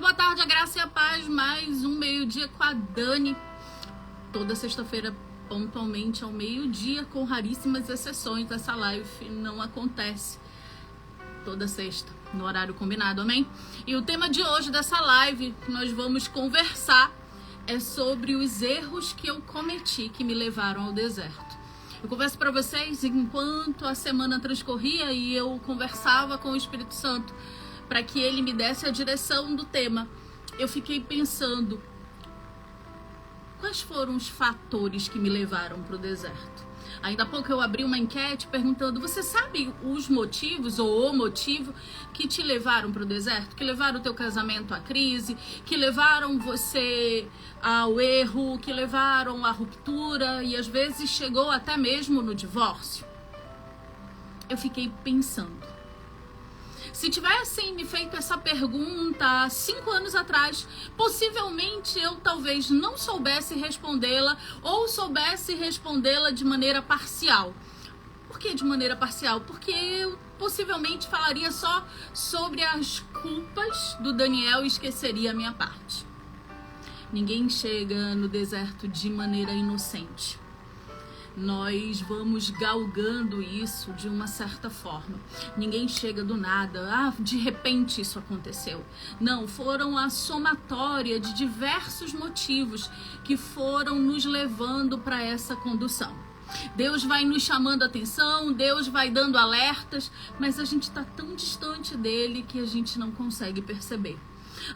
boa tarde, a graça e a paz, mais um meio-dia com a Dani, toda sexta-feira, pontualmente ao meio-dia, com raríssimas exceções, essa live não acontece toda sexta, no horário combinado, amém? E o tema de hoje dessa live, que nós vamos conversar, é sobre os erros que eu cometi, que me levaram ao deserto. Eu converso para vocês enquanto a semana transcorria e eu conversava com o Espírito Santo para que ele me desse a direção do tema. Eu fiquei pensando, quais foram os fatores que me levaram para o deserto? Ainda há pouco eu abri uma enquete perguntando, você sabe os motivos ou o motivo que te levaram para o deserto? Que levaram o teu casamento à crise, que levaram você ao erro, que levaram à ruptura e às vezes chegou até mesmo no divórcio? Eu fiquei pensando. Se tivessem me feito essa pergunta há 5 anos atrás, possivelmente eu talvez não soubesse respondê-la ou soubesse respondê-la de maneira parcial. Por que de maneira parcial? Porque eu possivelmente falaria só sobre as culpas do Daniel e esqueceria a minha parte. Ninguém chega no deserto de maneira inocente. Nós vamos galgando isso de uma certa forma. Ninguém chega do nada, de repente isso aconteceu. Não, foram a somatória de diversos motivos que foram nos levando para essa condução. Deus vai nos chamando a atenção, Deus vai dando alertas, mas a gente está tão distante dele que a gente não consegue perceber.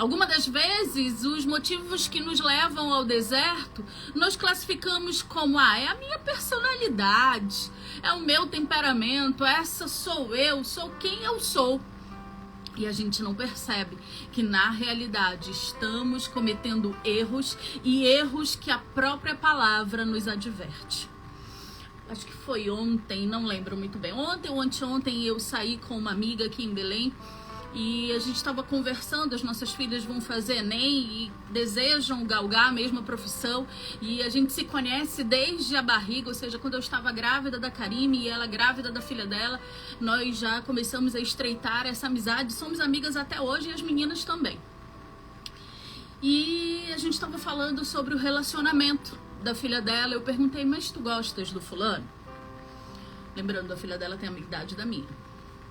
Algumas das vezes, os motivos que nos levam ao deserto, nós classificamos como, é a minha personalidade, é o meu temperamento, essa sou eu, sou quem eu sou. E a gente não percebe que, na realidade, estamos cometendo erros e erros que a própria palavra nos adverte. Acho que foi ontem, não lembro muito bem. Ontem ou anteontem eu saí com uma amiga aqui em Belém. E a gente estava conversando, as nossas filhas vão fazer Enem e desejam galgar a mesma profissão. E a gente se conhece desde a barriga, ou seja, quando eu estava grávida da Karine e ela grávida da filha dela, nós já começamos a estreitar essa amizade. Somos amigas até hoje e as meninas também. E a gente estava falando sobre o relacionamento da filha dela. Eu perguntei, mas tu gostas do fulano? Lembrando, a filha dela tem a mesma idade da minha,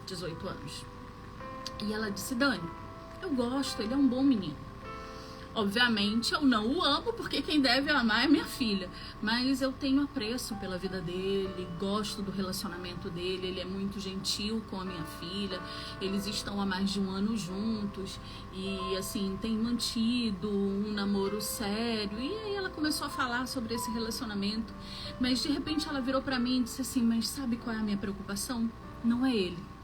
18 anos. E ela disse, Dani, eu gosto, ele é um bom menino. Obviamente eu não o amo, porque quem deve amar é minha filha. Mas eu tenho apreço pela vida dele, gosto do relacionamento dele, ele é muito gentil com a minha filha. Eles estão há mais de 1 ano juntos e assim, tem mantido um namoro sério. E aí ela começou a falar sobre esse relacionamento. Mas de repente ela virou pra mim e disse assim, mas sabe qual é a minha preocupação? Não é ele.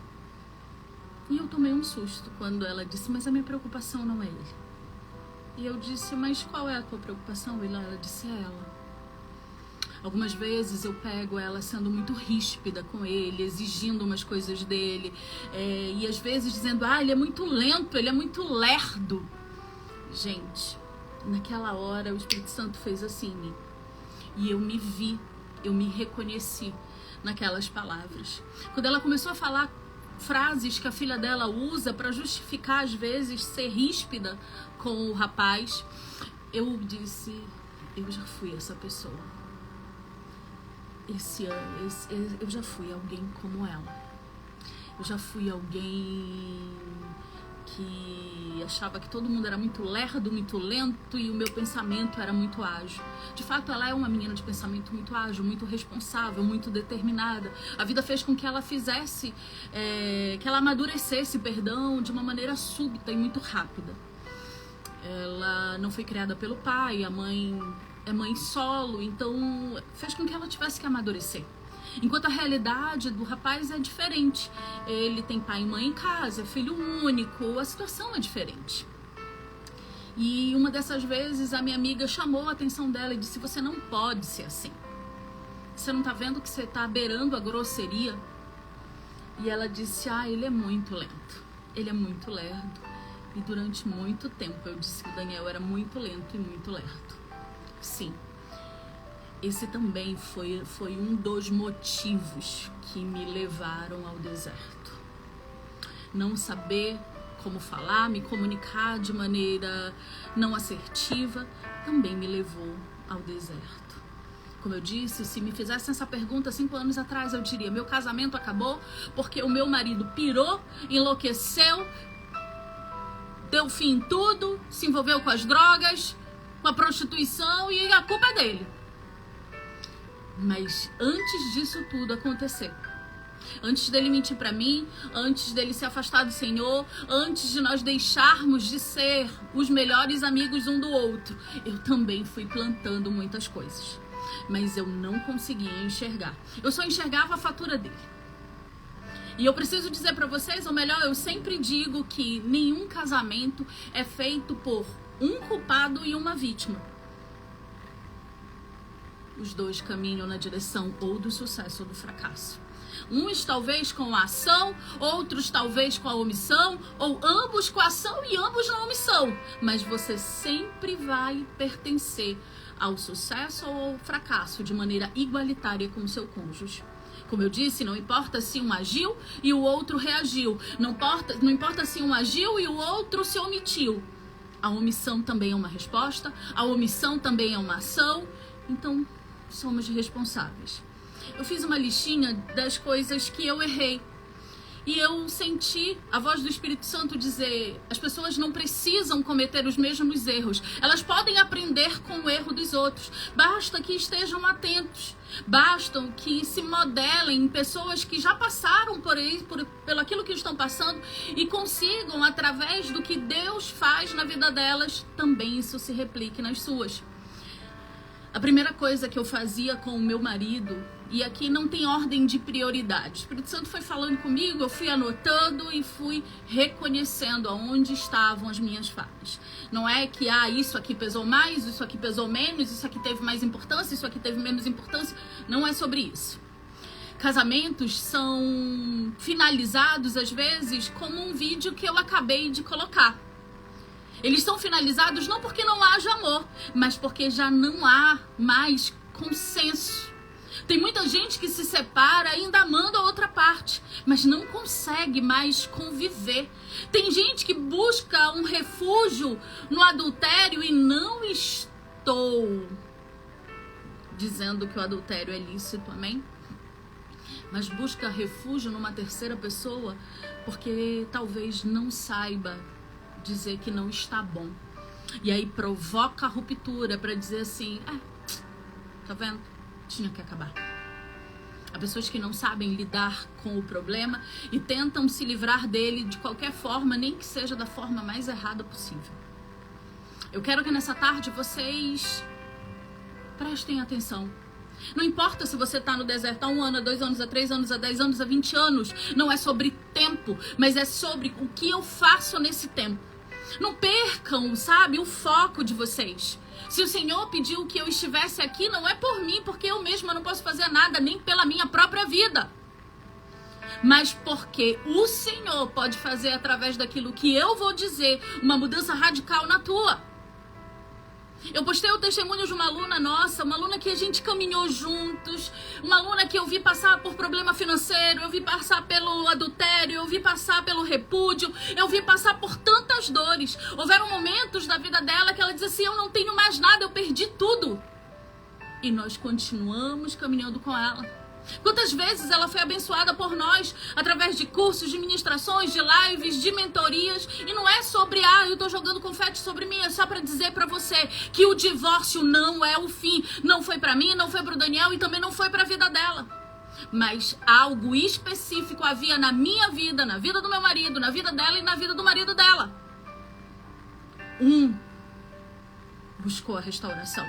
E eu tomei um susto quando ela disse, mas a minha preocupação não é ele. E eu disse, mas qual é a tua preocupação? E ela disse, é ela. Algumas vezes eu pego ela sendo muito ríspida com ele, exigindo umas coisas dele. E às vezes dizendo, ele é muito lento, ele é muito lerdo. Gente, naquela hora o Espírito Santo fez assim em mim. E eu me vi, eu me reconheci naquelas palavras. Quando ela começou a falar frases que a filha dela usa para justificar, às vezes, ser ríspida com o rapaz, eu disse, eu já fui essa pessoa. Eu já fui alguém como ela. Eu já fui alguém que achava que todo mundo era muito lerdo, muito lento e o meu pensamento era muito ágil. De fato, ela é uma menina de pensamento muito ágil, muito responsável, muito determinada. A vida fez com que ela fizesse, que ela amadurecesse, de uma maneira súbita e muito rápida. Ela não foi criada pelo pai, a mãe é mãe solo, então fez com que ela tivesse que amadurecer. Enquanto a realidade do rapaz é diferente. Ele tem pai e mãe em casa, é filho único, a situação é diferente. E uma dessas vezes a minha amiga chamou a atenção dela e disse, você não pode ser assim. Você não tá vendo que você tá beirando a grosseria? E ela disse, ele é muito lento, ele é muito lerdo. E durante muito tempo eu disse que o Daniel era muito lento e muito lerdo. Sim. Esse também foi um dos motivos que me levaram ao deserto. Não saber como falar, me comunicar de maneira não assertiva, também me levou ao deserto. Como eu disse, se me fizessem essa pergunta 5 anos atrás, eu diria: meu casamento acabou porque o meu marido pirou, enlouqueceu, deu fim em tudo, se envolveu com as drogas, com a prostituição, e a culpa é dele. Mas antes disso tudo acontecer, antes dele mentir pra mim, antes dele se afastar do Senhor, antes de nós deixarmos de ser os melhores amigos um do outro, eu também fui plantando muitas coisas. Mas eu não conseguia enxergar. Eu só enxergava a fatura dele. E eu preciso dizer pra vocês, ou melhor, eu sempre digo que nenhum casamento é feito por um culpado e uma vítima. Os dois caminham na direção ou do sucesso ou do fracasso. Uns talvez com a ação, outros talvez com a omissão, ou ambos com a ação e ambos na omissão. Mas você sempre vai pertencer ao sucesso ou ao fracasso de maneira igualitária com o seu cônjuge. Como eu disse, não importa se um agiu e o outro reagiu. Não importa se um agiu e o outro se omitiu. A omissão também é uma resposta, a omissão também é uma ação. Então, somos responsáveis. Eu fiz uma listinha das coisas que eu errei. E eu senti a voz do Espírito Santo dizer: as pessoas não precisam cometer os mesmos erros. Elas podem aprender com o erro dos outros. Basta que estejam atentos. Basta que se modelem em pessoas que já passaram pelo aquilo que estão passando e consigam, através do que Deus faz na vida delas, também isso se replique nas suas. A primeira coisa que eu fazia com o meu marido, e aqui não tem ordem de prioridade, o Espírito Santo foi falando comigo, eu fui anotando e fui reconhecendo aonde estavam as minhas falhas. Não é que isso aqui pesou mais, isso aqui pesou menos, isso aqui teve mais importância, isso aqui teve menos importância. Não é sobre isso. Casamentos são finalizados às vezes como um vídeo que eu acabei de colocar. Eles são finalizados não porque não haja amor, mas porque já não há mais consenso. Tem muita gente que se separa ainda amando a outra parte, mas não consegue mais conviver. Tem gente que busca um refúgio no adultério, e não estou dizendo que o adultério é lícito, amém? Mas busca refúgio numa terceira pessoa porque talvez não saiba dizer que não está bom. E aí provoca a ruptura para dizer assim: tá vendo? Tinha que acabar. Há pessoas que não sabem lidar com o problema e tentam se livrar dele de qualquer forma, nem que seja da forma mais errada possível. Eu quero que nessa tarde vocês prestem atenção. Não importa se você está no deserto há 1 ano, há 2 anos, há 3 anos, há 10 anos, há 20 anos. Não é sobre tempo, mas é sobre o que eu faço nesse tempo. Não percam, sabe, o foco de vocês. Se o Senhor pediu que eu estivesse aqui, não é por mim, porque eu mesma não posso fazer nada, nem pela minha própria vida. Mas porque o Senhor pode fazer, através daquilo que eu vou dizer, uma mudança radical na tua. Eu postei o testemunho de uma aluna nossa, uma aluna que a gente caminhou juntos, uma aluna que eu vi passar por problema financeiro, eu vi passar pelo adultério, eu vi passar pelo repúdio, eu vi passar por tantas dores. Houveram momentos da vida dela que ela dizia assim: eu não tenho mais nada, eu perdi tudo. E nós continuamos caminhando com ela. Quantas vezes ela foi abençoada por nós através de cursos, de ministrações, de lives, de mentorias. E não é sobre, eu tô jogando confete sobre mim. É só para dizer para você que o divórcio não é o fim. Não foi para mim, não foi para o Daniel e também não foi para a vida dela. Mas algo específico havia na minha vida, na vida do meu marido, na vida dela e na vida do marido dela. Um buscou a restauração.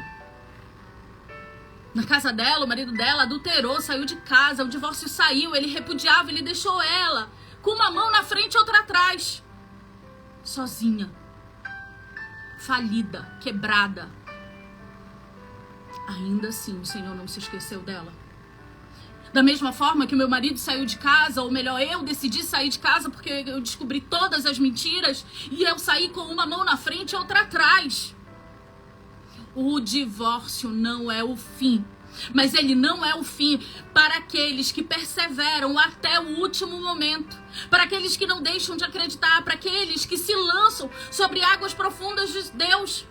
Na casa dela, o marido dela adulterou, saiu de casa, o divórcio saiu, ele repudiava, ele deixou ela com uma mão na frente e outra atrás. Sozinha. Falida, quebrada. Ainda assim, o Senhor não se esqueceu dela. Da mesma forma que o meu marido saiu de casa, ou melhor, eu decidi sair de casa porque eu descobri todas as mentiras e eu saí com uma mão na frente e outra atrás. O divórcio não é o fim. Mas ele não é o fim para aqueles que perseveram até o último momento, para aqueles que não deixam de acreditar, para aqueles que se lançam sobre águas profundas de Deus.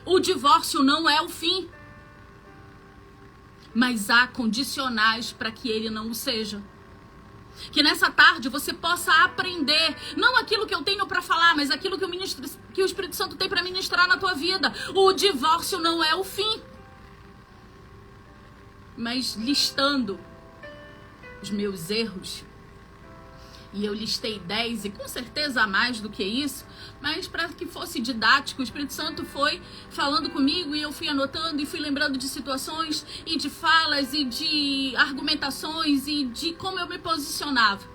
O divórcio não é o fim, mas há condicionais para que ele não o seja. Que nessa tarde você possa aprender, não aquilo que eu tenho para falar, mas aquilo que o Espírito Santo tem para ministrar na tua vida. O divórcio não é o fim. Mas listando os meus erros, e eu listei 10 e com certeza há mais do que isso, mas para que fosse didático, o Espírito Santo foi falando comigo e eu fui anotando e fui lembrando de situações e de falas e de argumentações e de como eu me posicionava.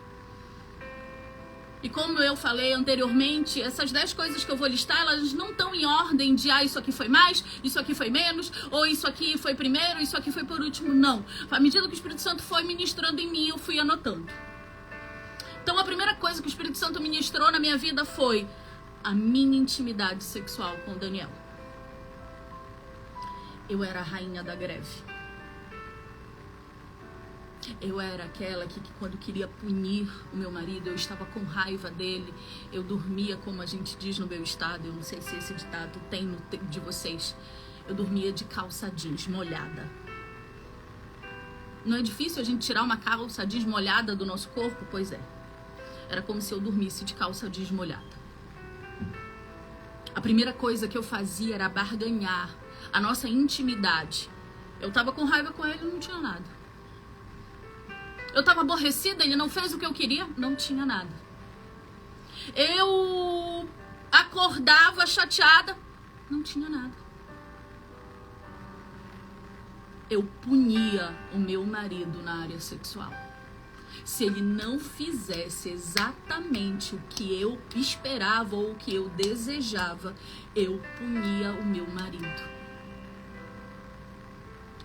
E como eu falei anteriormente, essas 10 coisas que eu vou listar, elas não estão em ordem de isso aqui foi mais, isso aqui foi menos, ou isso aqui foi primeiro, isso aqui foi por último. Não. À medida que o Espírito Santo foi ministrando em mim, eu fui anotando. Então a primeira coisa que o Espírito Santo ministrou na minha vida foi a minha intimidade sexual com o Daniel. Eu era a rainha da greve. Eu era aquela que quando queria punir o meu marido, eu estava com raiva dele, eu dormia, como a gente diz no meu estado, eu não sei se esse ditado tem no de vocês, eu dormia de calça jeans molhada. Não é difícil a gente tirar uma calça jeans molhada do nosso corpo? Pois é. Era como se eu dormisse de calça jeans molhada. A primeira coisa que eu fazia era barganhar a nossa intimidade. Eu estava com raiva com ele, não tinha nada. Eu estava aborrecida, ele não fez o que eu queria, não tinha nada. Eu acordava chateada, não tinha nada. Eu punia o meu marido na área sexual. Se ele não fizesse exatamente o que eu esperava ou o que eu desejava, eu punia o meu marido.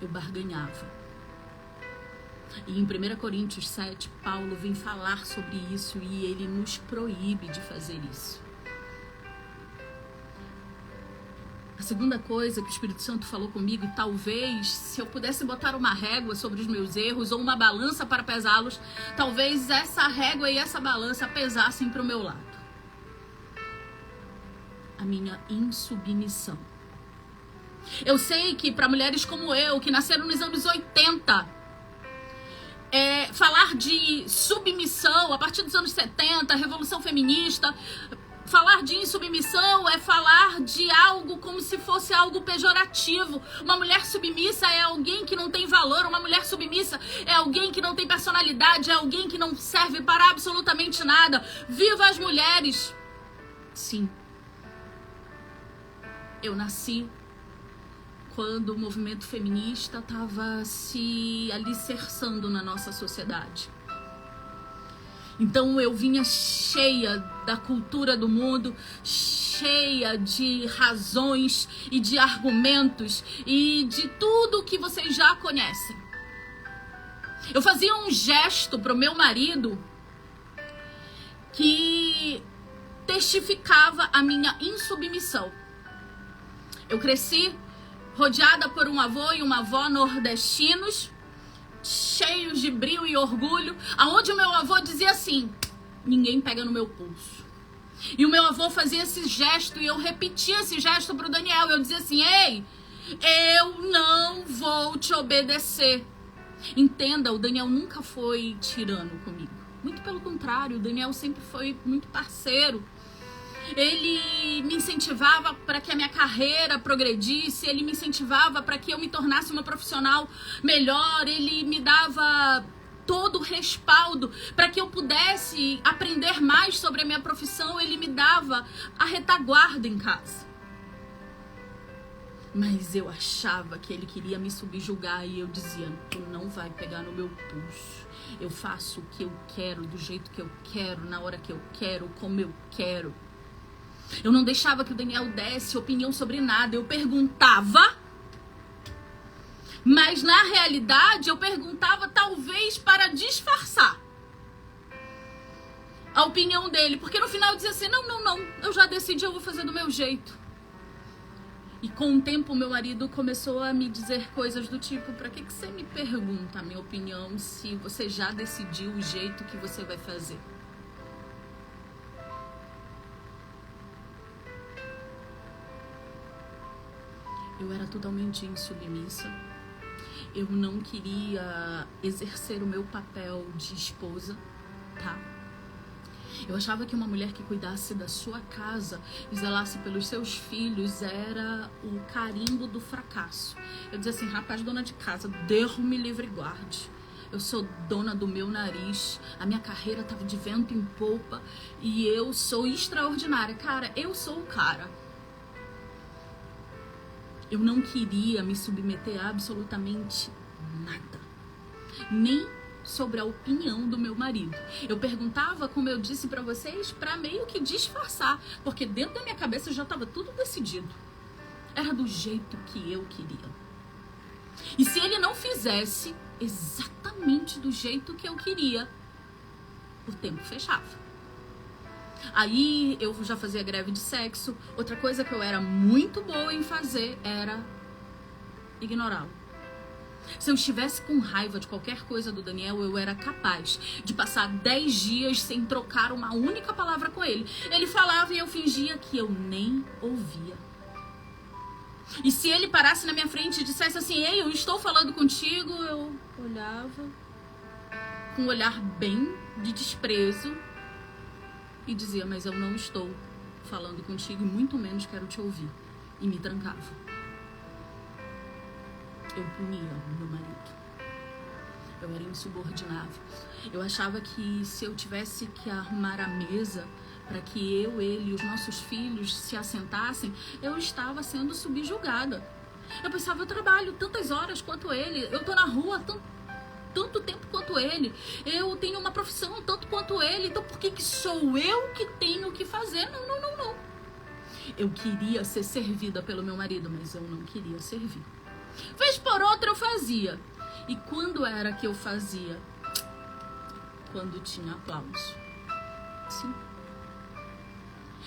Eu barganhava. E em 1 Coríntios 7, Paulo vem falar sobre isso e ele nos proíbe de fazer isso. A segunda coisa que o Espírito Santo falou comigo, e talvez se eu pudesse botar uma régua sobre os meus erros ou uma balança para pesá-los, talvez essa régua e essa balança pesassem para o meu lado. A minha insubmissão. Eu sei que para mulheres como eu, que nasceram nos anos 80, falar de submissão a partir dos anos 70, Revolução Feminista, falar de insubmissão é falar de algo como se fosse algo pejorativo. Uma mulher submissa é alguém que não tem valor, uma mulher submissa é alguém que não tem personalidade, é alguém que não serve para absolutamente nada. Viva as mulheres! Sim, eu nasci quando o movimento feminista estava se alicerçando na nossa sociedade. Então eu vinha cheia da cultura do mundo, cheia de razões e de argumentos e de tudo que vocês já conhecem. Eu fazia um gesto pro meu marido que testificava a minha insubmissão. Eu cresci rodeada por um avô e uma avó nordestinos, cheios de brio e orgulho, aonde o meu avô dizia assim: ninguém pega no meu pulso. E o meu avô fazia esse gesto e eu repetia esse gesto pro Daniel. Eu dizia assim: ei, eu não vou te obedecer. Entenda, o Daniel nunca foi tirano comigo. Muito pelo contrário, o Daniel sempre foi muito parceiro. Ele me incentivava para que a minha carreira progredisse, ele me incentivava para que eu me tornasse uma profissional melhor, ele me dava todo o respaldo para que eu pudesse aprender mais sobre a minha profissão, ele me dava a retaguarda em casa. Mas eu achava que ele queria me subjugar e eu dizia: tu não vai pegar no meu pulso. Eu faço o que eu quero, do jeito que eu quero, na hora que eu quero, como eu quero. Eu não deixava que o Daniel desse opinião sobre nada. Eu perguntava, mas na realidade eu perguntava talvez para disfarçar a opinião dele. Porque no final eu dizia assim: não, eu já decidi, eu vou fazer do meu jeito. E com o tempo, meu marido começou a me dizer coisas do tipo: pra que você me pergunta a minha opinião se você já decidiu o jeito que você vai fazer? Eu era totalmente insubmissa. Eu não queria exercer o meu papel de esposa, tá? Eu achava que uma mulher que cuidasse da sua casa e zelasse pelos seus filhos era o carimbo do fracasso. Eu dizia assim: rapaz, dona de casa, Deus me livre e guarde. Eu sou dona do meu nariz, a minha carreira estava de vento em popa e eu sou extraordinária. Cara, eu sou o cara. Eu não queria me submeter a absolutamente nada. Nem sobre a opinião do meu marido. Eu perguntava, como eu disse pra vocês, pra meio que disfarçar, porque dentro da minha cabeça já estava tudo decidido. Era do jeito que eu queria. E se ele não fizesse exatamente do jeito que eu queria, o tempo fechava. Aí eu já fazia greve de sexo. Outra coisa que eu era muito boa em fazer era ignorá-lo. Se eu estivesse com raiva de qualquer coisa do Daniel, eu era capaz de passar 10 dias sem trocar uma única palavra com ele. Ele falava e eu fingia que eu nem ouvia. E se ele parasse na minha frente e dissesse assim: ei, eu estou falando contigo, eu olhava com um olhar bem de desprezo e dizia: mas eu não estou falando contigo e muito menos quero te ouvir. E me trancava. Eu punia o meu marido. Eu era insubordinada. Eu achava que se eu tivesse que arrumar a mesa para que eu, ele e os nossos filhos se assentassem, eu estava sendo subjugada. Eu pensava: eu trabalho tantas horas quanto ele, eu tô na rua tanto tempo quanto ele, eu tenho uma profissão tanto quanto ele, então por que sou eu que tenho que fazer? Não. Eu queria ser servida pelo meu marido, mas eu não queria servir. Vez por outra eu fazia. E quando era que eu fazia? Quando tinha aplauso. Sim.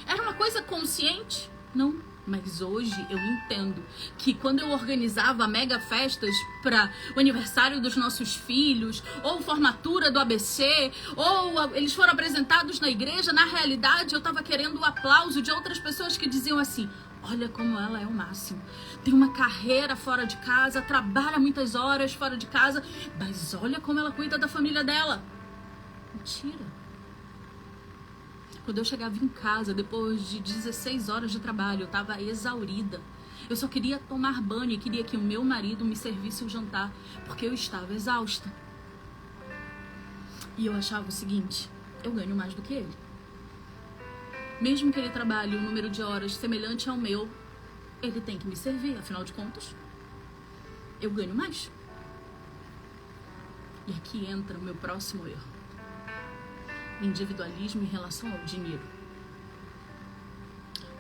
Era uma coisa consciente? Não. Mas hoje eu entendo que quando eu organizava mega festas para o aniversário dos nossos filhos, ou formatura do ABC, ou eles foram apresentados na igreja, na realidade eu estava querendo o aplauso de outras pessoas que diziam assim: olha como ela é o máximo. Tem uma carreira fora de casa, trabalha muitas horas fora de casa, mas olha como ela cuida da família dela. Mentira. Quando eu chegava em casa, depois de 16 horas de trabalho, eu estava exaurida. Eu só queria tomar banho e queria que o meu marido me servisse o jantar, porque eu estava exausta. E eu achava o seguinte: eu ganho mais do que ele. Mesmo que ele trabalhe um número de horas semelhante ao meu, ele tem que me servir, afinal de contas, eu ganho mais. E aqui entra o meu próximo erro: individualismo em relação ao dinheiro.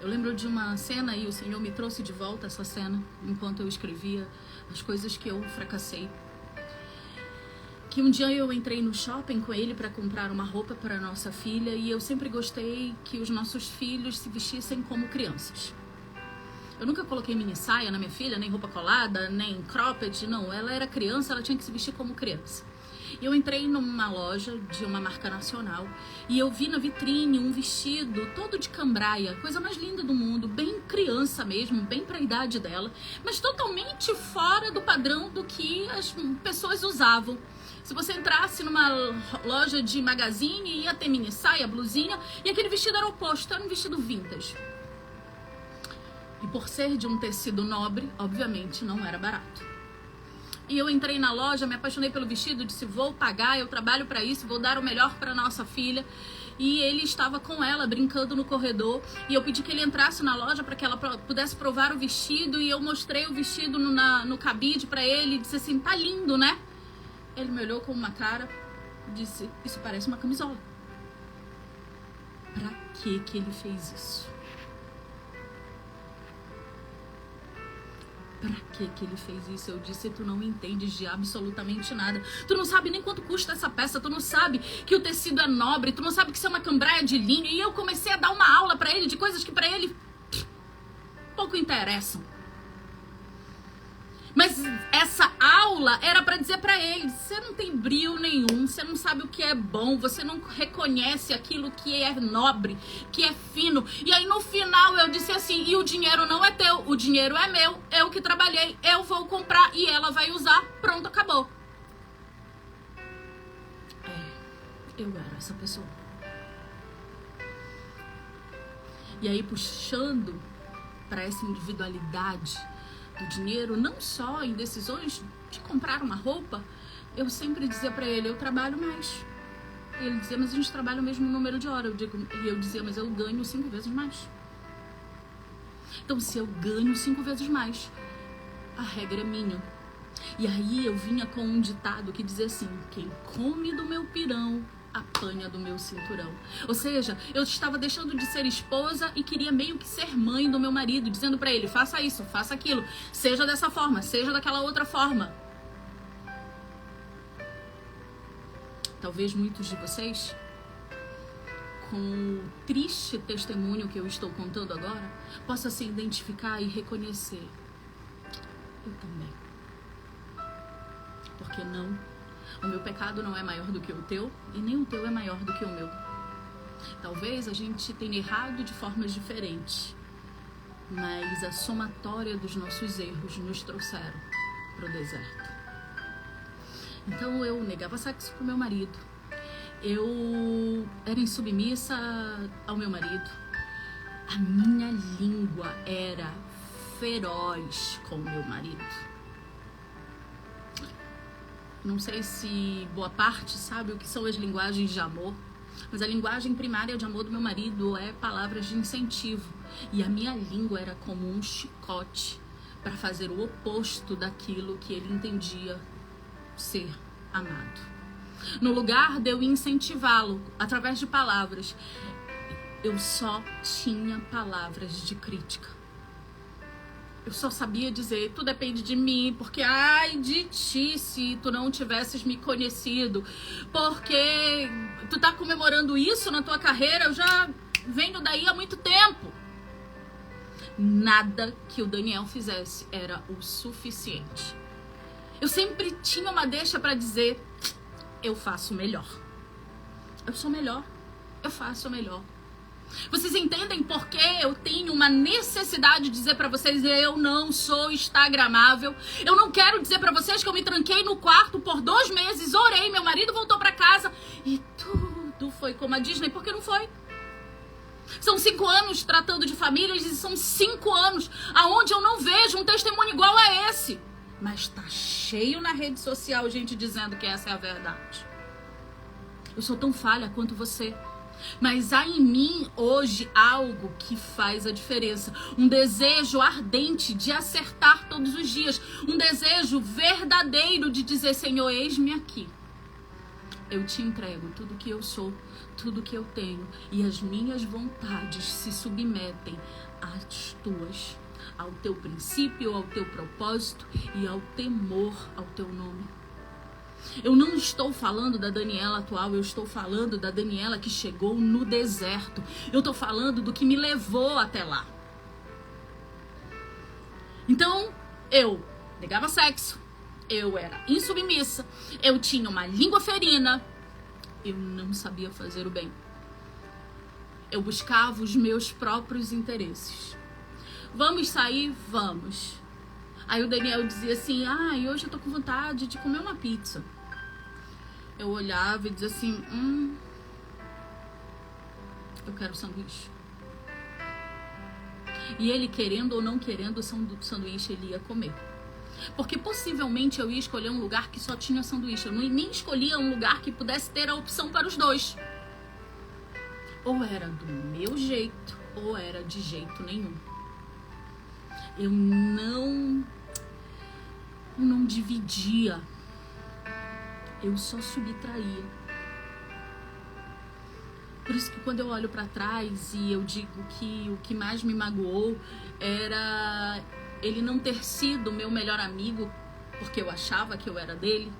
Eu lembro de uma cena e o Senhor me trouxe de volta essa cena enquanto eu escrevia as coisas que eu fracassei. Que um dia eu entrei no shopping com ele para comprar uma roupa para nossa filha e eu sempre gostei que os nossos filhos se vestissem como crianças. Eu nunca coloquei mini saia na minha filha, nem roupa colada, nem cropped, não. Ela era criança, ela tinha que se vestir como criança. E eu entrei numa loja de uma marca nacional e eu vi na vitrine um vestido todo de cambraia, coisa mais linda do mundo, bem criança mesmo, bem pra idade dela, mas totalmente fora do padrão do que as pessoas usavam. Se você entrasse numa loja de magazine, ia ter mini saia, blusinha, e aquele vestido era o oposto, era um vestido vintage. E por ser de um tecido nobre, obviamente não era barato. E eu entrei na loja, me apaixonei pelo vestido, disse: vou pagar, eu trabalho para isso, vou dar o melhor para nossa filha. E ele estava com ela, brincando no corredor, e eu pedi que ele entrasse na loja para que ela pudesse provar o vestido, e eu mostrei o vestido no cabide para ele, e disse assim: tá lindo, né? Ele me olhou com uma cara e disse: isso parece uma camisola. Pra que ele fez isso? Pra que ele fez isso? Eu disse: tu não entendes de absolutamente nada. Tu não sabe nem quanto custa essa peça. Tu não sabe que o tecido é nobre. Tu não sabe que isso é uma cambraia de linho. E eu comecei a dar uma aula pra ele de coisas que pra ele pouco interessam. Mas essa aula era para dizer para ele: você não tem brio nenhum, você não sabe o que é bom, você não reconhece aquilo que é nobre, que é fino. E aí no final eu disse assim: e o dinheiro não é teu, o dinheiro é meu, eu que trabalhei, eu vou comprar e ela vai usar, pronto, acabou. Eu era essa pessoa. E aí, puxando para essa individualidade do dinheiro, não só em decisões de comprar uma roupa, eu sempre dizia para ele: eu trabalho mais. E ele dizia: mas a gente trabalha o mesmo número de horas. E eu dizia: mas eu ganho 5 vezes mais. Então, se eu ganho 5 vezes mais, a regra é minha. E aí eu vinha com um ditado que dizia assim: quem come do meu pirão apanha do meu cinturão. Ou seja, eu estava deixando de ser esposa e queria meio que ser mãe do meu marido, dizendo pra ele: faça isso, faça aquilo, seja dessa forma, seja daquela outra forma. Talvez muitos de vocês, com o triste testemunho que eu estou contando agora, possam se identificar e reconhecer: eu também. Por que não? O meu pecado não é maior do que o teu, e nem o teu é maior do que o meu. Talvez a gente tenha errado de formas diferentes, mas a somatória dos nossos erros nos trouxeram para o deserto. Então eu negava sexo pro meu marido, eu era insubmissa ao meu marido, a minha língua era feroz com o meu marido. Não sei se boa parte sabe o que são as linguagens de amor, mas a linguagem primária de amor do meu marido é palavras de incentivo. E a minha língua era como um chicote para fazer o oposto daquilo que ele entendia ser amado. No lugar de eu incentivá-lo através de palavras, eu só tinha palavras de crítica. Eu só sabia dizer: tu depende de mim, porque ai de ti se tu não tivesses me conhecido, porque tu tá comemorando isso na tua carreira, eu já venho daí há muito tempo. Nada que o Daniel fizesse era o suficiente. Eu sempre tinha uma deixa pra dizer: eu faço melhor. Eu sou melhor, eu faço melhor. Vocês entendem por que eu tenho uma necessidade de dizer pra vocês: eu não sou instagramável. Eu não quero dizer pra vocês que eu me tranquei no quarto por 2 meses, orei, meu marido voltou pra casa e tudo foi como a Disney, porque não foi. São 5 anos tratando de famílias e são 5 anos aonde eu não vejo um testemunho igual a esse. Mas tá cheio na rede social gente dizendo que essa é a verdade. Eu sou tão falha quanto você. Mas há em mim hoje algo que faz a diferença. Um desejo ardente de acertar todos os dias. Um desejo verdadeiro de dizer: Senhor, eis-me aqui. Eu te entrego tudo que eu sou, tudo que eu tenho. E as minhas vontades se submetem às tuas. Ao teu princípio, ao teu propósito e ao temor ao teu nome. Eu não estou falando da Daniela atual, eu estou falando da Daniela que chegou no deserto. Eu estou falando do que me levou até lá. Então, eu negava sexo, eu era insubmissa, eu tinha uma língua ferina, eu não sabia fazer o bem. Eu buscava os meus próprios interesses. Vamos sair? Vamos. Aí o Daniel dizia assim: hoje eu tô com vontade de comer uma pizza. Eu olhava e dizia assim: eu quero sanduíche. E ele, querendo ou não querendo, o sanduíche ele ia comer. Porque possivelmente eu ia escolher um lugar que só tinha sanduíche. Eu nem escolhia um lugar que pudesse ter a opção para os dois. Ou era do meu jeito, ou era de jeito nenhum. Eu não dividia. Eu só subtraía. Por isso que quando eu olho pra trás e eu digo que o que mais me magoou era ele não ter sido meu melhor amigo, porque eu achava que eu era dele.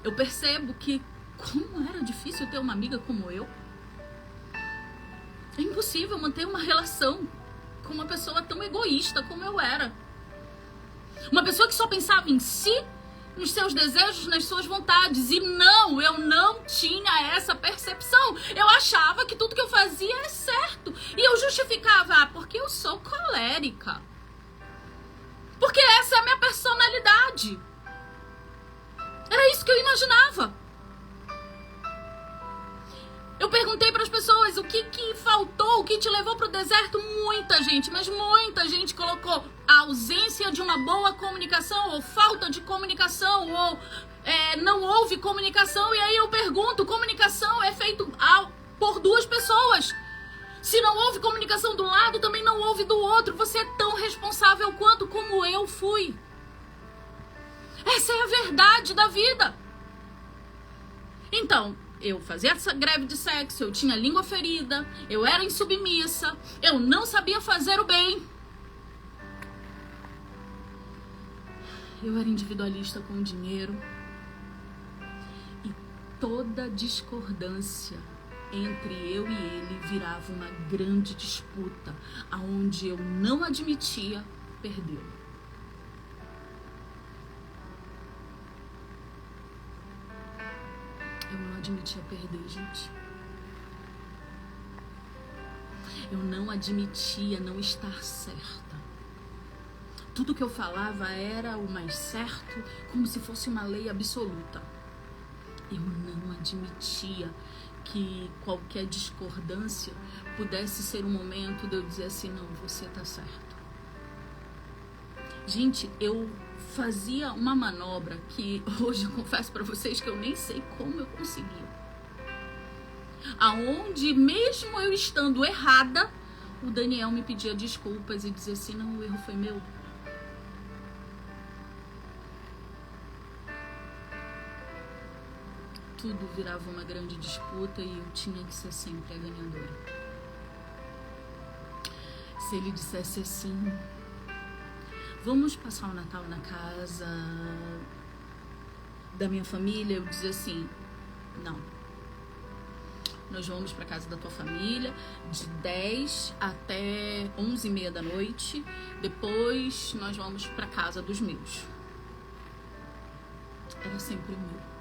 Eu percebo que como era difícil ter uma amiga como eu. É impossível manter uma relação com uma pessoa tão egoísta como eu era. Uma pessoa que só pensava em si, nos seus desejos, nas suas vontades. E não, eu não tinha essa percepção. Eu achava que tudo que eu fazia era certo. E eu justificava, porque eu sou colérica. Porque essa é a minha personalidade. Era isso que eu imaginava. Eu perguntei para as pessoas o que faltou, o que te levou para o deserto. Muita gente, mas muita gente colocou a ausência de uma boa comunicação, ou falta de comunicação, ou não houve comunicação. E aí eu pergunto, comunicação é feito por duas pessoas. Se não houve comunicação de um lado, também não houve do outro. Você é tão responsável quanto como eu fui. Essa é a verdade da vida. Então, eu fazia essa greve de sexo, eu tinha língua ferida, eu era insubmissa, eu não sabia fazer o bem. Eu era individualista com o dinheiro. E toda discordância entre eu e ele virava uma grande disputa, aonde eu não admitia perdê-lo. Eu não admitia perder, gente. Eu não admitia não estar certa. Tudo que eu falava era o mais certo, como se fosse uma lei absoluta. Eu não admitia que qualquer discordância pudesse ser um momento de eu dizer assim, não, você tá certo. Gente, eu fazia uma manobra que hoje eu confesso pra vocês que eu nem sei como eu conseguia. Aonde, mesmo eu estando errada, o Daniel me pedia desculpas e dizia assim, não, o erro foi meu. Tudo virava uma grande disputa e eu tinha que ser sempre a ganhadora. Se ele dissesse assim, vamos passar o Natal na casa da minha família, eu dizia assim, não. Nós vamos para casa da tua família de 10 até 11h30 da noite. Depois nós vamos para casa dos meus. Era sempre o meu.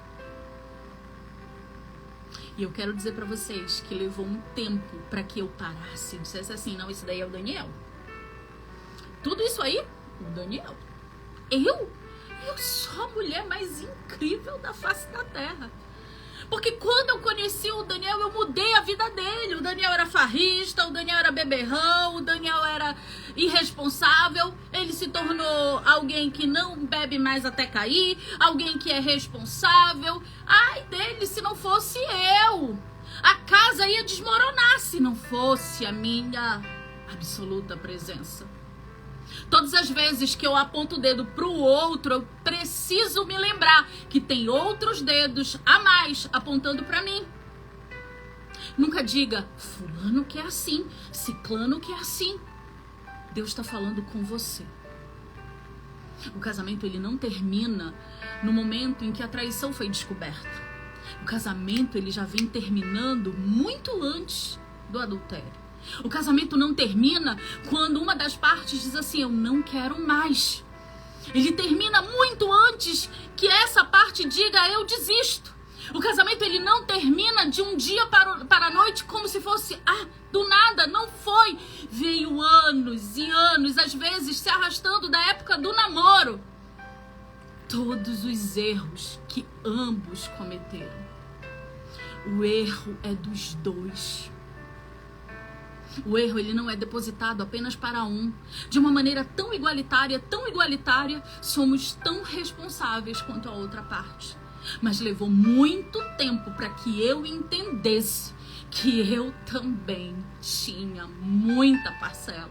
E eu quero dizer para vocês que levou um tempo para que eu parasse e dissesse assim, não, esse daí é o Daniel. Tudo isso aí, o Daniel. Eu sou a mulher mais incrível da face da terra. Porque quando eu conheci o Daniel, eu mudei a vida dele. O Daniel era farrista, o Daniel era beberrão, o Daniel era irresponsável. Ele se tornou alguém que não bebe mais até cair, alguém que é responsável. Ai dele, se não fosse eu. A casa ia desmoronar se não fosse a minha absoluta presença. Todas as vezes que eu aponto o dedo pro outro, eu preciso me lembrar que tem outros dedos a mais apontando pra mim. Nunca diga, fulano que é assim, ciclano que é assim. Deus está falando com você. O casamento, ele não termina no momento em que a traição foi descoberta. O casamento, ele já vem terminando muito antes do adultério. O casamento não termina quando uma das partes diz assim, eu não quero mais. Ele termina muito antes que essa parte diga, eu desisto. O casamento, ele não termina de um dia para a noite como se fosse, do nada, não foi. Veio anos e anos, às vezes se arrastando da época do namoro. Todos os erros que ambos cometeram. O erro é dos dois. O erro, ele não é depositado apenas para um. De uma maneira tão igualitária, somos tão responsáveis quanto a outra parte. Mas levou muito tempo para que eu entendesse que eu também tinha muita parcela.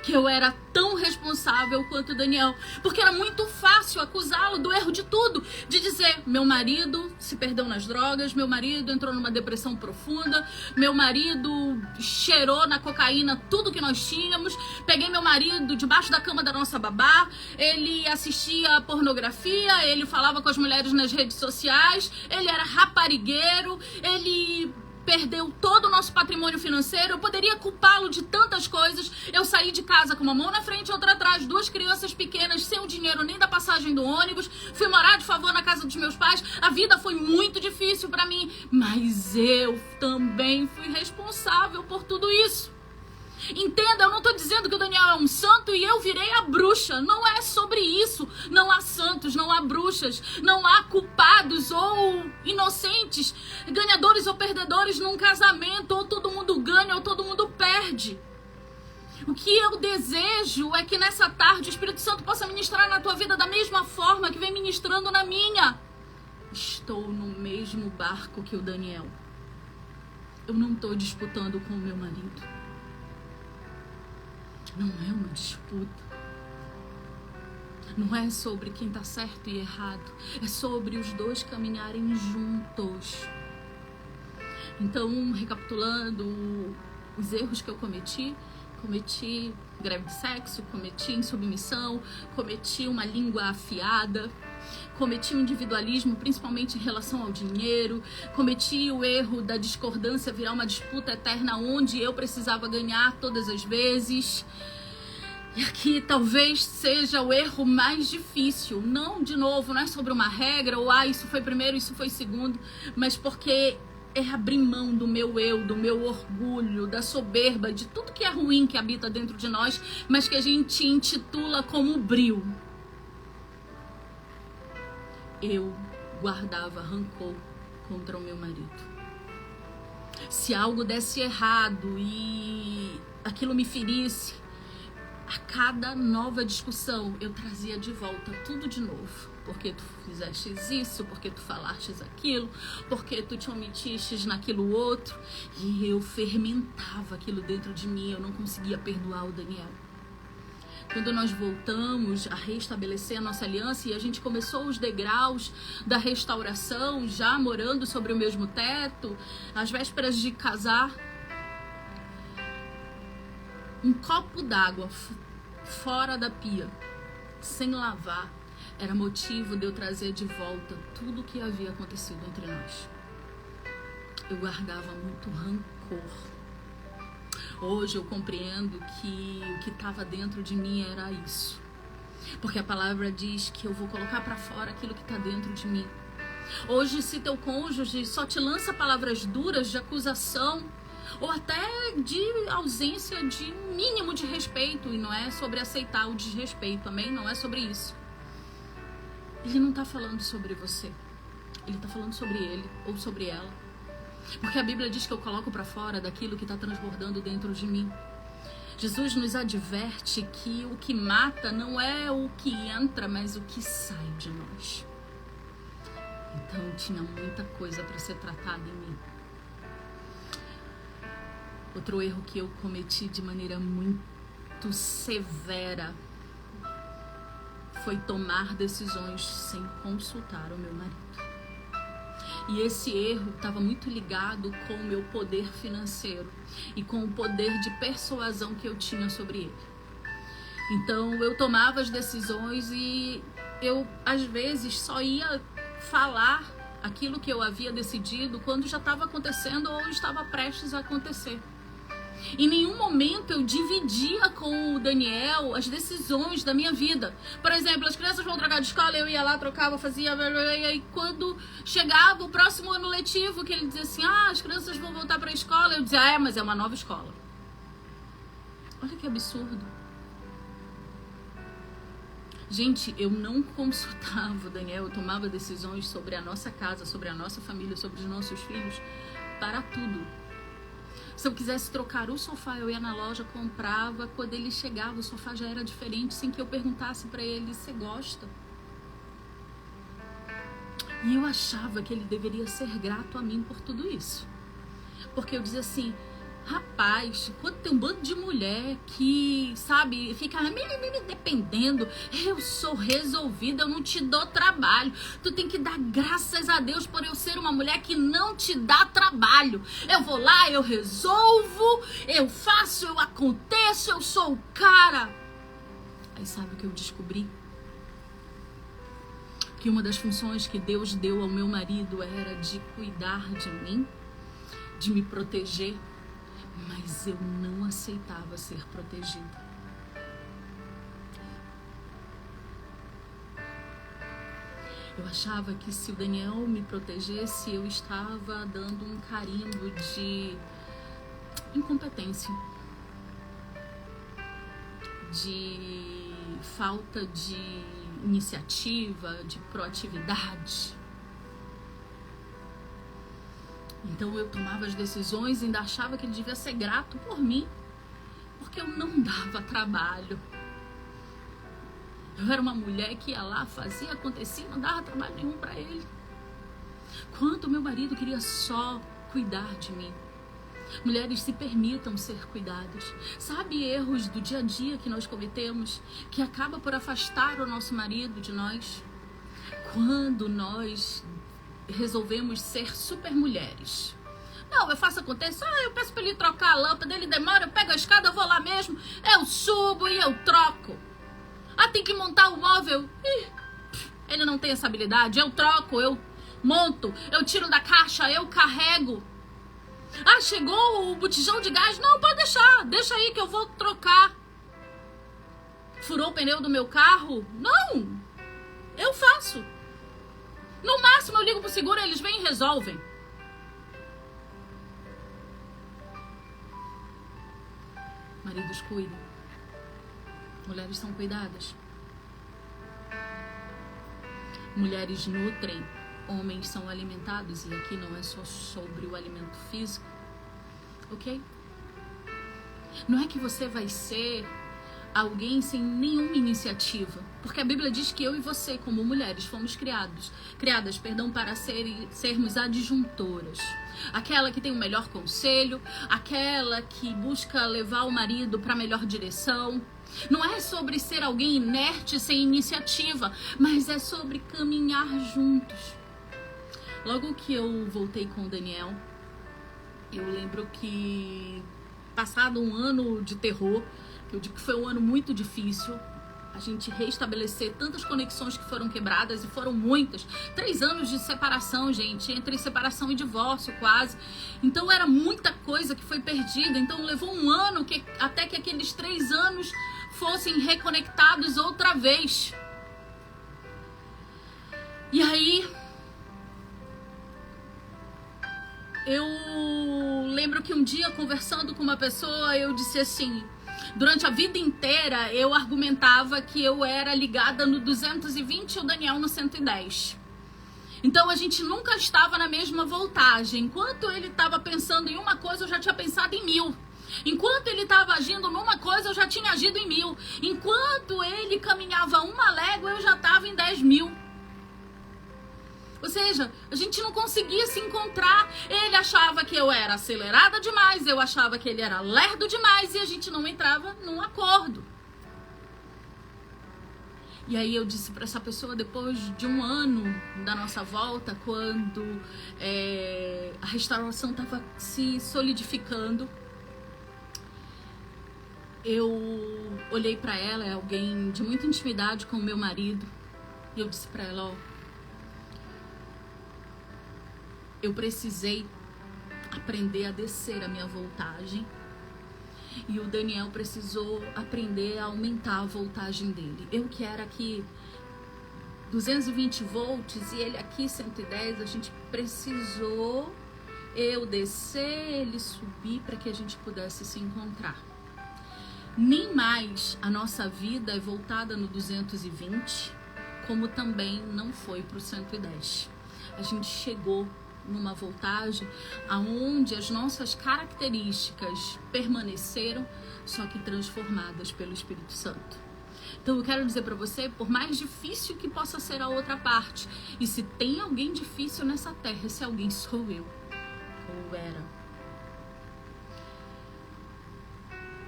Que eu era tão responsável quanto o Daniel. Porque era muito fácil acusá-lo do erro de tudo. De dizer, meu marido se perdeu nas drogas, meu marido entrou numa depressão profunda, meu marido cheirou na cocaína tudo que nós tínhamos, peguei meu marido debaixo da cama da nossa babá, ele assistia pornografia, ele falava com as mulheres nas redes sociais, ele era raparigueiro, ele perdeu todo o nosso patrimônio financeiro. Eu poderia culpá-lo de tantas coisas. Eu saí de casa com uma mão na frente e outra atrás, 2 crianças pequenas, sem o dinheiro nem da passagem do ônibus. Fui morar de favor na casa dos meus pais. A vida foi muito difícil para mim, mas eu também fui responsável por tudo isso. Entenda, eu não estou dizendo que o Daniel é um santo e eu virei a bruxa. Não é sobre isso. Não há santos, não há bruxas, não há culpados ou inocentes, ganhadores ou perdedores num casamento. Ou todo mundo ganha ou todo mundo perde. O que eu desejo é que nessa tarde o Espírito Santo possa ministrar na tua vida da mesma forma que vem ministrando na minha. Estou no mesmo barco que o Daniel. Eu não estou disputando com o meu marido. Não é uma disputa. Não é sobre quem está certo e errado. É sobre os dois caminharem juntos. Então, recapitulando os erros que eu cometi greve de sexo, cometi insubmissão, cometi uma língua afiada, cometi um individualismo, principalmente em relação ao dinheiro, cometi o erro da discordância virar uma disputa eterna onde eu precisava ganhar todas as vezes. E aqui talvez seja o erro mais difícil. Não, de novo, não é sobre uma regra ou isso foi primeiro, isso foi segundo, mas porque é abrir mão do meu eu, do meu orgulho, da soberba, de tudo que é ruim que habita dentro de nós, mas que a gente intitula como bril. Eu guardava rancor contra o meu marido. Se algo desse errado e aquilo me ferisse, a cada nova discussão eu trazia de volta tudo de novo. Porque tu fizeste isso, porque tu falaste aquilo, porque tu te omitiste naquilo outro. E eu fermentava aquilo dentro de mim, eu não conseguia perdoar o Daniel. Quando nós voltamos a restabelecer a nossa aliança e a gente começou os degraus da restauração, já morando sobre o mesmo teto, às vésperas de casar, um copo d'água fora da pia, sem lavar, era motivo de eu trazer de volta tudo o que havia acontecido entre nós. Eu guardava muito rancor. Hoje eu compreendo que o que estava dentro de mim era isso. Porque a palavra diz que eu vou colocar para fora aquilo que está dentro de mim. Hoje, se teu cônjuge só te lança palavras duras de acusação, ou até de ausência de mínimo de respeito, e não é sobre aceitar o desrespeito, amém? Não é sobre isso. Ele não está falando sobre você. Ele está falando sobre ele ou sobre ela. Porque a Bíblia diz que eu coloco para fora daquilo que está transbordando dentro de mim. Jesus nos adverte que o que mata não é o que entra, mas o que sai de nós. Então tinha muita coisa para ser tratada em mim. Outro erro que eu cometi de maneira muito severa foi tomar decisões sem consultar o meu marido. E esse erro estava muito ligado com o meu poder financeiro e com o poder de persuasão que eu tinha sobre ele. Então eu tomava as decisões e eu às vezes só ia falar aquilo que eu havia decidido quando já estava acontecendo ou estava prestes a acontecer. Em nenhum momento eu dividia com o Daniel as decisões da minha vida. Por exemplo, as crianças vão trocar de escola, eu ia lá, trocava, fazia... E aí quando chegava o próximo ano letivo, que ele dizia assim, as crianças vão voltar para a escola, eu dizia, mas é uma nova escola. Olha que absurdo. Gente, eu não consultava o Daniel, eu tomava decisões sobre a nossa casa, sobre a nossa família, sobre os nossos filhos, para tudo. Se eu quisesse trocar o sofá, eu ia na loja, comprava. Quando ele chegava, o sofá já era diferente, sem que eu perguntasse para ele, você gosta? E eu achava que ele deveria ser grato a mim por tudo isso. Porque eu dizia assim, rapaz, quando tem um bando de mulher que, sabe, fica me dependendo, eu sou resolvida, eu não te dou trabalho. Tu tem que dar graças a Deus por eu ser uma mulher que não te dá trabalho. Eu vou lá, eu resolvo, eu faço, eu aconteço, eu sou o cara. Aí sabe o que eu descobri? Que uma das funções que Deus deu ao meu marido era de cuidar de mim, de me proteger, mas eu não aceitava ser protegida. Eu achava que se o Daniel me protegesse, eu estava dando um carimbo de incompetência, de falta de iniciativa, de proatividade. Então eu tomava as decisões e ainda achava que ele devia ser grato por mim, porque eu não dava trabalho. Eu era uma mulher que ia lá, fazia, acontecia, não dava trabalho nenhum para ele. Quanto meu marido queria só cuidar de mim. Mulheres, se permitam ser cuidadas. Sabe erros do dia a dia que nós cometemos, que acaba por afastar o nosso marido de nós? Quando nós resolvemos ser super mulheres. Não, eu faço acontecer, eu peço para ele trocar a lâmpada, ele demora, eu pego a escada, eu vou lá mesmo, eu subo e eu troco. Tem que montar o móvel. Ele não tem essa habilidade. Eu troco, eu monto, eu tiro da caixa, eu carrego. Chegou o botijão de gás. Não, pode deixar. Deixa aí que eu vou trocar. Furou o pneu do meu carro? Não, eu faço. No máximo eu ligo pro seguro, eles vêm e resolvem. Maridos, cuidem. Mulheres são cuidadas. Mulheres nutrem, homens são alimentados. E aqui não é só sobre o alimento físico, ok? Não é que você vai ser alguém sem nenhuma iniciativa, porque a Bíblia diz que eu e você, como mulheres, fomos criadas para sermos adjuntoras. Aquela que tem o melhor conselho, aquela que busca levar o marido para a melhor direção. Não é sobre ser alguém inerte, sem iniciativa, mas é sobre caminhar juntos. Logo que eu voltei com o Daniel, eu lembro que, passado um ano de terror, eu digo que foi um ano muito difícil, a gente reestabelecer tantas conexões que foram quebradas, e foram muitas. 3 anos de separação, gente, entre separação e divórcio quase. Então era muita coisa que foi perdida. Então levou um ano até que aqueles 3 anos fossem reconectados outra vez. E aí eu lembro que um dia, conversando com uma pessoa, eu disse assim: durante a vida inteira eu argumentava que eu era ligada no 220 e o Daniel no 110. Então a gente nunca estava na mesma voltagem. Enquanto ele estava pensando em uma coisa, eu já tinha pensado em 1000. Enquanto ele estava agindo numa coisa, eu já tinha agido em 1000. Enquanto ele caminhava uma légua, eu já estava em 10.000. Ou seja, a gente não conseguia se encontrar. Ele achava que eu era acelerada demais, eu achava que ele era lerdo demais, e a gente não entrava num acordo. E aí eu disse para essa pessoa, depois de um ano da nossa volta, quando a restauração estava se solidificando, eu olhei para ela, é alguém de muita intimidade com o meu marido, e eu disse para ela: ó, eu precisei aprender a descer a minha voltagem, e o Daniel precisou aprender a aumentar a voltagem dele. Eu que era aqui 220 volts e ele aqui 110, a gente precisou eu descer, ele subir, para que a gente pudesse se encontrar. Nem mais a nossa vida é voltada no 220, como também não foi para o 110. A gente chegou numa voltagem aonde as nossas características permaneceram, só que transformadas pelo Espírito Santo. Então eu quero dizer para você, por mais difícil que possa ser a outra parte, e se tem alguém difícil nessa terra, esse alguém sou eu, ou era.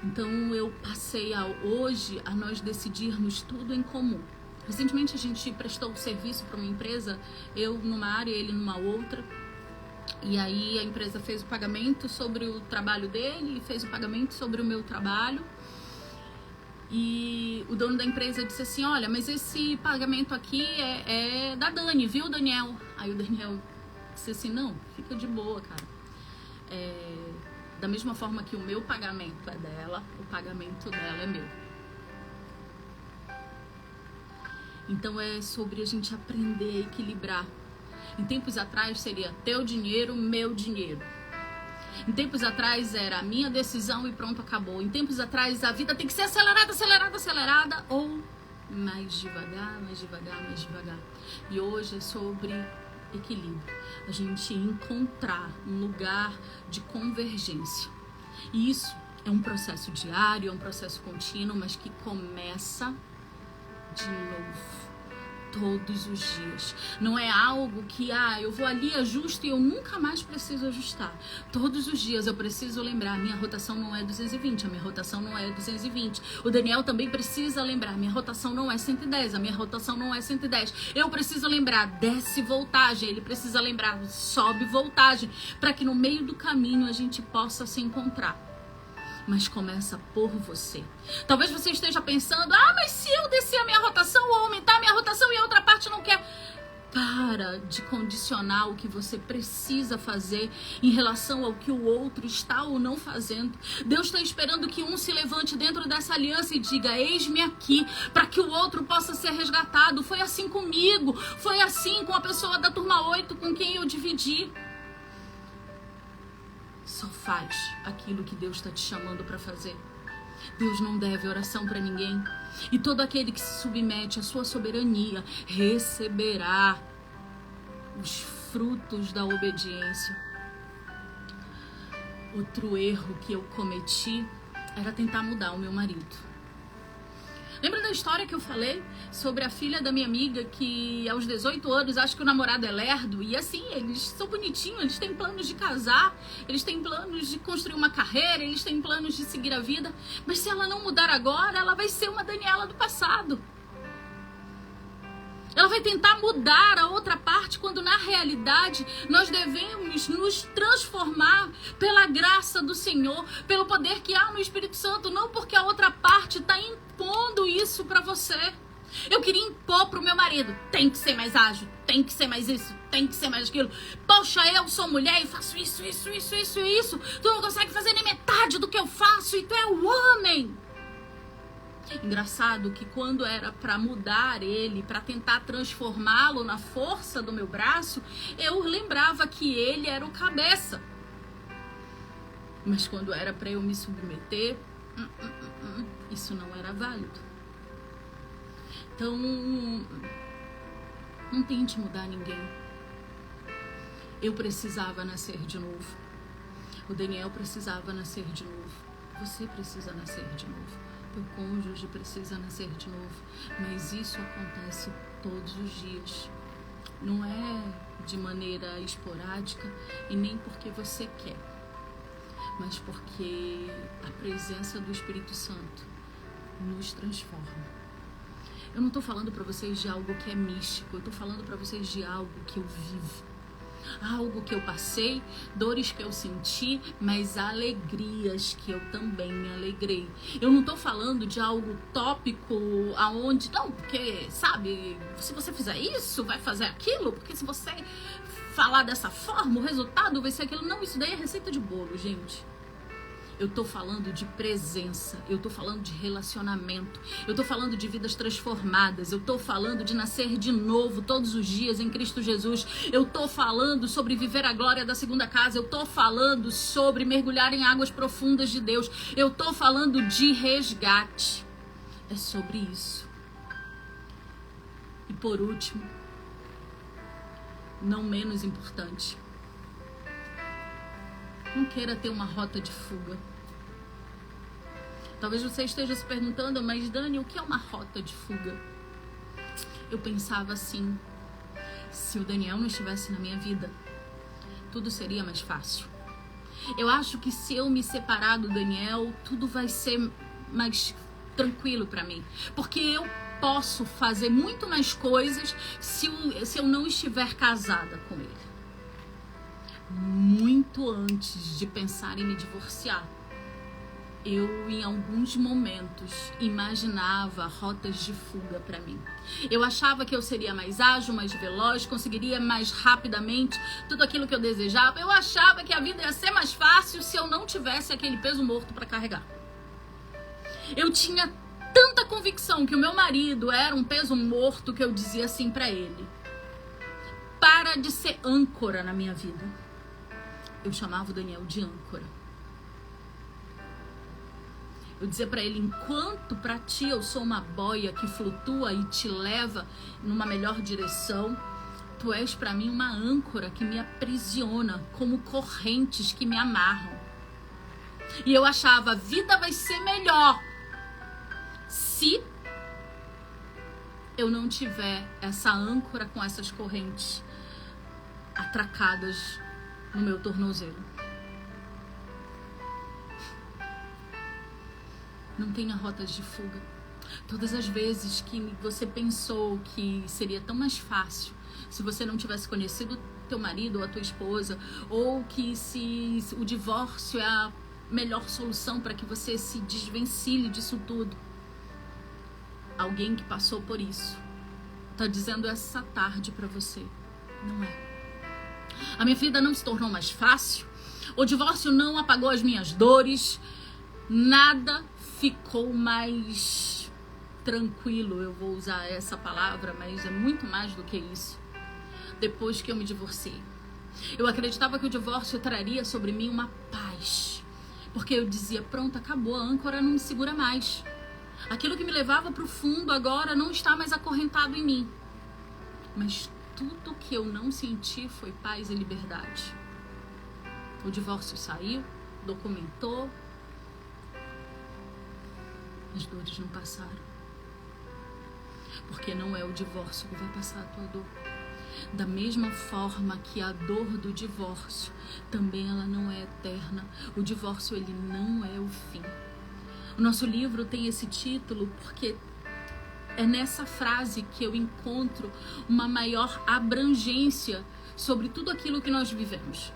Então eu passei hoje a nós decidirmos tudo em comum. Recentemente a gente prestou serviço para uma empresa, eu numa área, ele numa outra. E aí a empresa fez o pagamento sobre o trabalho dele, fez o pagamento sobre o meu trabalho. E o dono da empresa disse assim: olha, mas esse pagamento aqui é da Dani, viu, Daniel? Aí o Daniel disse assim: não, fica de boa, cara. Da mesma forma que o meu pagamento é dela, o pagamento dela é meu. Então é sobre a gente aprender a equilibrar. Em tempos atrás seria teu dinheiro, meu dinheiro. Em tempos atrás era a minha decisão e pronto, acabou. Em tempos atrás a vida tem que ser acelerada, acelerada, acelerada, ou mais devagar, mais devagar, mais devagar. E hoje é sobre equilíbrio. A gente encontrar um lugar de convergência. E isso é um processo diário, é um processo contínuo, mas que começa de novo. Todos os dias. Não é algo que, eu vou ali, ajusto e eu nunca mais preciso ajustar. Todos os dias eu preciso lembrar, minha rotação não é 220, a minha rotação não é 220. O Daniel também precisa lembrar, minha rotação não é 110, a minha rotação não é 110. Eu preciso lembrar, desce voltagem, ele precisa lembrar, sobe voltagem, para que no meio do caminho a gente possa se encontrar. Mas começa por você. Talvez você esteja pensando, mas se eu descer a minha rotação ou aumentar a minha rotação e a outra parte não quer. Para de condicionar o que você precisa fazer em relação ao que o outro está ou não fazendo. Deus está esperando que um se levante dentro dessa aliança e diga, eis-me aqui, para que o outro possa ser resgatado. Foi assim comigo, foi assim com a pessoa da turma 8 com quem eu dividi. Só faz aquilo que Deus está te chamando para fazer. Deus não deve oração para ninguém. E todo aquele que se submete à sua soberania receberá os frutos da obediência. Outro erro que eu cometi era tentar mudar o meu marido. Lembra da história que eu falei sobre a filha da minha amiga que aos 18 anos acha que o namorado é lerdo? E assim, eles são bonitinhos, eles têm planos de casar, eles têm planos de construir uma carreira, eles têm planos de seguir a vida. Mas se ela não mudar agora, ela vai ser uma Daniela do passado. Ela vai tentar mudar a outra parte, quando na realidade nós devemos nos transformar pela graça do Senhor, pelo poder que há no Espírito Santo, não porque a outra parte está impondo isso para você. Eu queria impor pro meu marido, tem que ser mais ágil, tem que ser mais isso, tem que ser mais aquilo. Poxa, eu sou mulher e faço isso, isso, isso, isso e isso. Tu não consegue fazer nem metade do que eu faço e tu é o homem. Engraçado que quando era para mudar ele, para tentar transformá-lo na força do meu braço, eu lembrava que ele era o cabeça. Mas quando era para eu me submeter, isso não era válido. Então, não tente mudar ninguém. Eu precisava nascer de novo. O Daniel precisava nascer de novo. Você precisa nascer de novo. Teu cônjuge precisa nascer de novo. Mas isso acontece todos os dias. Não é de maneira esporádica e nem porque você quer, mas porque a presença do Espírito Santo nos transforma. Eu não estou falando para vocês de algo que é místico, eu estou falando para vocês de algo que eu vivo. Algo que eu passei, dores que eu senti, mas alegrias que eu também me alegrei. Eu não tô falando de algo tópico aonde, não, porque, sabe, se você fizer isso, vai fazer aquilo, porque se você falar dessa forma, o resultado vai ser aquilo. Não, isso daí é receita de bolo, gente. Eu tô falando de presença, eu tô falando de relacionamento, eu tô falando de vidas transformadas, eu tô falando de nascer de novo todos os dias em Cristo Jesus, eu tô falando sobre viver a glória da segunda casa, eu tô falando sobre mergulhar em águas profundas de Deus, eu tô falando de resgate. É sobre isso. E por último, não menos importante, não queira ter uma rota de fuga. Talvez você esteja se perguntando, mas Dani, o que é uma rota de fuga? Eu pensava assim, se o Daniel não estivesse na minha vida, tudo seria mais fácil. Eu acho que se eu me separar do Daniel, tudo vai ser mais tranquilo para mim. Porque eu posso fazer muito mais coisas se eu não estiver casada com ele. Muito antes de pensar em me divorciar, eu, em alguns momentos, imaginava rotas de fuga para mim. Eu achava que eu seria mais ágil, mais veloz, conseguiria mais rapidamente tudo aquilo que eu desejava. Eu achava que a vida ia ser mais fácil se eu não tivesse aquele peso morto para carregar. Eu tinha tanta convicção que o meu marido era um peso morto que eu dizia assim para ele: para de ser âncora na minha vida. Eu chamava o Daniel de âncora. Eu dizia pra ele: enquanto pra ti eu sou uma boia que flutua e te leva numa melhor direção, tu és pra mim uma âncora que me aprisiona, como correntes que me amarram. E eu achava, a vida vai ser melhor se eu não tiver essa âncora com essas correntes atracadas no meu tornozelo. Não tenha rotas de fuga. Todas as vezes que você pensou que seria tão mais fácil se você não tivesse conhecido teu marido ou a tua esposa, ou que se o divórcio é a melhor solução para que você se desvencilhe disso tudo, alguém que passou por isso tá dizendo essa tarde para você: não é. A minha vida não se tornou mais fácil, o divórcio não apagou as minhas dores, nada ficou mais tranquilo, eu vou usar essa palavra, mas é muito mais do que isso. Depois que eu me divorciei, eu acreditava que o divórcio traria sobre mim uma paz, porque eu dizia: pronto, acabou, a âncora não me segura mais. Aquilo que me levava para o fundo agora não está mais acorrentado em mim. Mas tudo que eu não senti foi paz e liberdade. O divórcio saiu, documentou, as dores não passaram. Porque não é o divórcio que vai passar a tua dor. Da mesma forma que a dor do divórcio, também ela não é eterna. O divórcio, ele não é o fim. O nosso livro tem esse título porque é nessa frase que eu encontro uma maior abrangência sobre tudo aquilo que nós vivemos.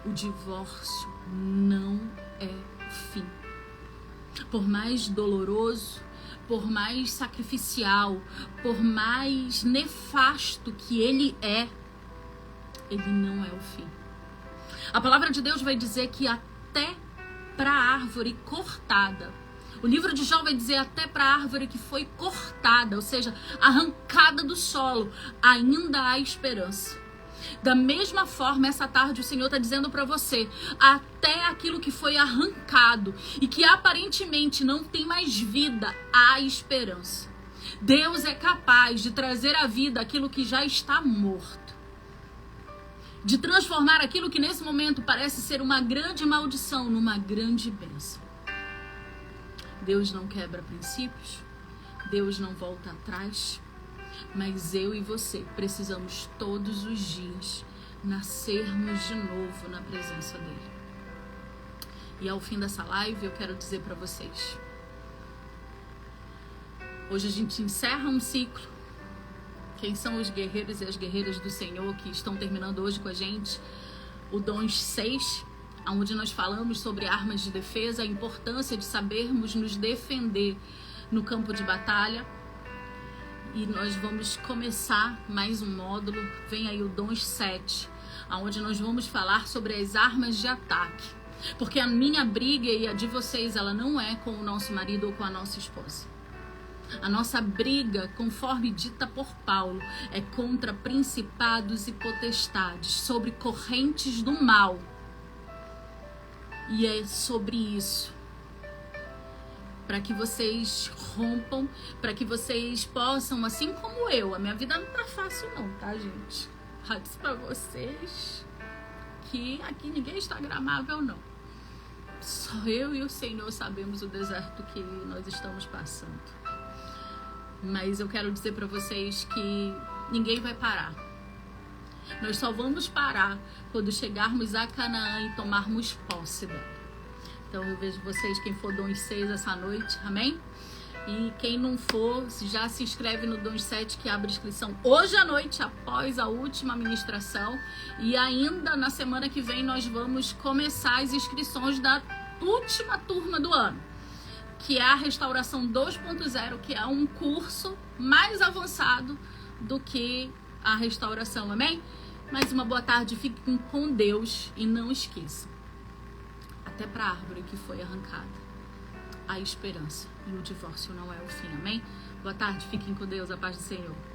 O divórcio não é fim. Por mais doloroso, por mais sacrificial, por mais nefasto que ele não é o fim. A palavra de Deus vai dizer que até para a árvore cortada, o livro de Jó vai dizer até para a árvore que foi cortada, ou seja, arrancada do solo, ainda há esperança. Da mesma forma, essa tarde o Senhor está dizendo para você, até aquilo que foi arrancado e que aparentemente não tem mais vida, há esperança. Deus é capaz de trazer à vida aquilo que já está morto, de transformar aquilo que nesse momento parece ser uma grande maldição numa grande bênção. Deus não quebra princípios, Deus não volta atrás. Mas eu e você precisamos todos os dias nascermos de novo na presença dele. E ao fim dessa live eu quero dizer para vocês: hoje a gente encerra um ciclo. Quem são os guerreiros e as guerreiras do Senhor que estão terminando hoje com a gente? O Dons 6, onde nós falamos sobre armas de defesa, a importância de sabermos nos defender no campo de batalha. E nós vamos começar mais um módulo, vem aí o Dons 7, onde nós vamos falar sobre as armas de ataque. Porque a minha briga e a de vocês, ela não é com o nosso marido ou com a nossa esposa. A nossa briga, conforme dita por Paulo, é contra principados e potestades, sobre correntes do mal. E é sobre isso. Para que vocês rompam, para que vocês possam, assim como eu, a minha vida não tá fácil não, tá, gente? Eu disse pra vocês que aqui ninguém é instagramável não. Só eu e o Senhor sabemos o deserto que nós estamos passando. Mas eu quero dizer para vocês que ninguém vai parar. Nós só vamos parar quando chegarmos a Canaã e tomarmos posse dela. Então eu vejo vocês, quem for Dons 6 essa noite, amém? E quem não for, já se inscreve no Dons 7, que abre inscrição hoje à noite, após a última ministração. E ainda na semana que vem nós vamos começar as inscrições da última turma do ano, que é a Restauração 2.0, que é um curso mais avançado do que a restauração, amém? Mais uma boa tarde, fiquem com Deus e não esqueçam, até para a árvore que foi arrancada, a esperança, e o divórcio não é o fim, amém? Boa tarde, fiquem com Deus, a paz do Senhor.